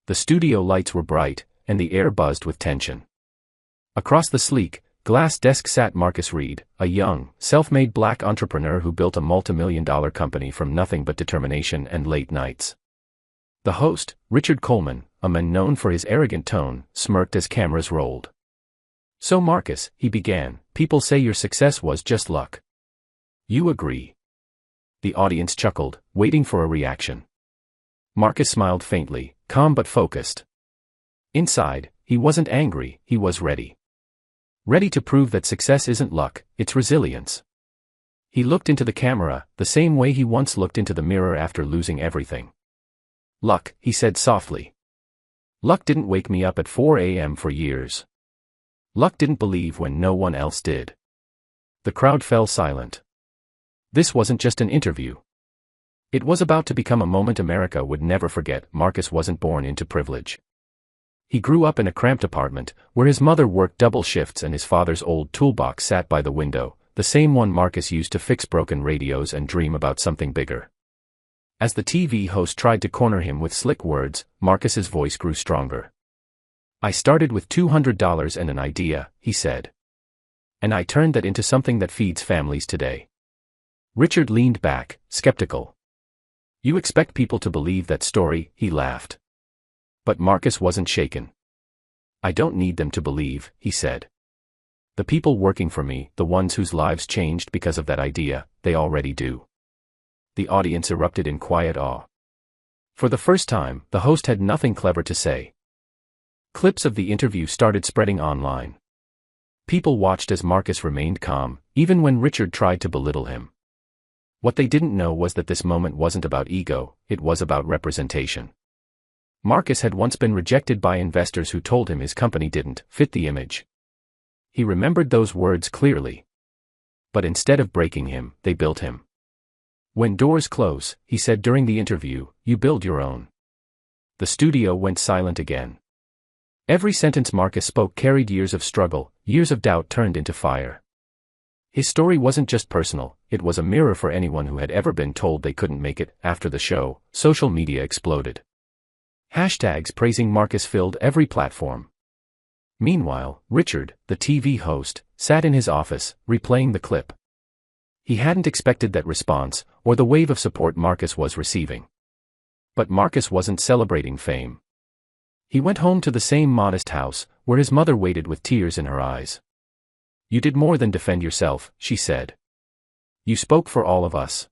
The studio lights were bright, and the air buzzed with tension. Across the sleek, glass desk sat Marcus Reed, a young, self-made black entrepreneur who built a multi-million-dollar company from nothing but determination and late nights. The host, Richard Coleman, a man known for his arrogant tone, smirked as cameras rolled. "So Marcus," he began, "people say your success was just luck. You agree?" The audience chuckled, waiting for a reaction. Marcus smiled faintly, calm but focused. Inside, he wasn't angry, he was ready. Ready to prove that success isn't luck, it's resilience. He looked into the camera, the same way he once looked into the mirror after losing everything. "Luck," he said softly. "Luck didn't wake me up at 4 a.m. for years. Luck didn't believe when no one else did." The crowd fell silent. This wasn't just an interview. It was about to become a moment America would never forget. Marcus wasn't born into privilege. He grew up in a cramped apartment, where his mother worked double shifts and his father's old toolbox sat by the window, the same one Marcus used to fix broken radios and dream about something bigger. As the TV host tried to corner him with slick words, Marcus's voice grew stronger. "I started with $200 and an idea," he said. "And I turned that into something that feeds families today." Richard leaned back, skeptical. "You expect people to believe that story," he laughed. But Marcus wasn't shaken. "I don't need them to believe," he said. "The people working for me, the ones whose lives changed because of that idea, they already do." The audience erupted in quiet awe. For the first time, the host had nothing clever to say. Clips of the interview started spreading online. People watched as Marcus remained calm, even when Richard tried to belittle him. What they didn't know was that this moment wasn't about ego, it was about representation. Marcus had once been rejected by investors who told him his company didn't fit the image. He remembered those words clearly. But instead of breaking him, they built him. "When doors close," he said during the interview, "you build your own." The studio went silent again. Every sentence Marcus spoke carried years of struggle, years of doubt turned into fire. His story wasn't just personal, it was a mirror for anyone who had ever been told they couldn't make it. After the show, social media exploded. Hashtags praising Marcus filled every platform. Meanwhile, Richard, the TV host, sat in his office, replaying the clip. He hadn't expected that response, or the wave of support Marcus was receiving. But Marcus wasn't celebrating fame. He went home to the same modest house, where his mother waited with tears in her eyes. "You did more than defend yourself," she said. "You spoke for all of us."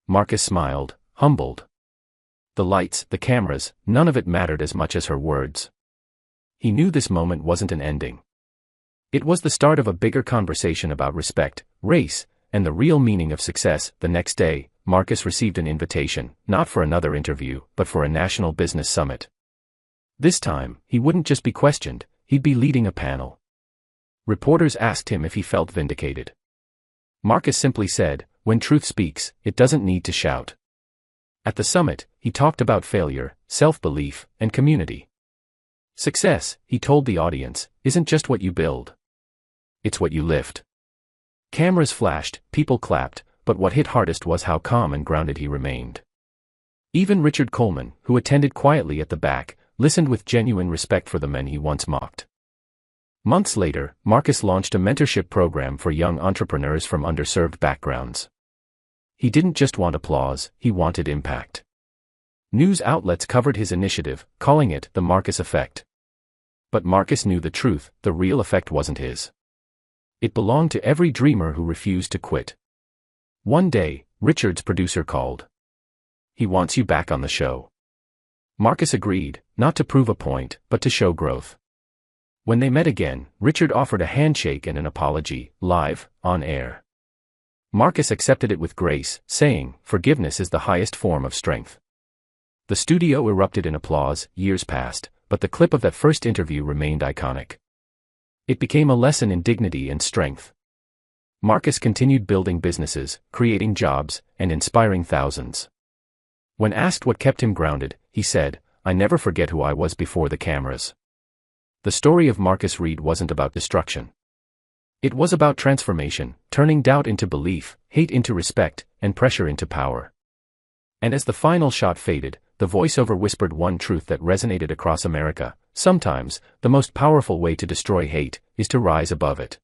Marcus smiled, humbled. The lights, the cameras, none of it mattered as much as her words. He knew this moment wasn't an ending. It was the start of a bigger conversation about respect, race, and the real meaning of success. The next day, Marcus received an invitation, not for another interview, but for a national business summit. This time, he wouldn't just be questioned, he'd be leading a panel. Reporters asked him if he felt vindicated. Marcus simply said, "When truth speaks, it doesn't need to shout." At the summit, he talked about failure, self-belief, and community. Success, he told the audience, isn't just what you build. It's what you lift. Cameras flashed, people clapped, but what hit hardest was how calm and grounded he remained. Even Richard Coleman, who attended quietly at the back, listened with genuine respect for the men he once mocked. Months later, Marcus launched a mentorship program for young entrepreneurs from underserved backgrounds. He didn't just want applause, he wanted impact. News outlets covered his initiative, calling it the Marcus effect. But Marcus knew the truth, the real effect wasn't his. It belonged to every dreamer who refused to quit. One day, Richard's producer called. "He wants you back on the show." Marcus agreed, not to prove a point, but to show growth. When they met again, Richard offered a handshake and an apology, live, on air. Marcus accepted it with grace, saying, "Forgiveness is the highest form of strength." The studio erupted in applause. Years passed, but the clip of that first interview remained iconic. It became a lesson in dignity and strength. Marcus continued building businesses, creating jobs, and inspiring thousands. When asked what kept him grounded, he said, "I never forget who I was before the cameras." The story of Marcus Reed wasn't about destruction. It was about transformation, turning doubt into belief, hate into respect, and pressure into power. And as the final shot faded, the voiceover whispered one truth that resonated across America: sometimes, the most powerful way to destroy hate is to rise above it.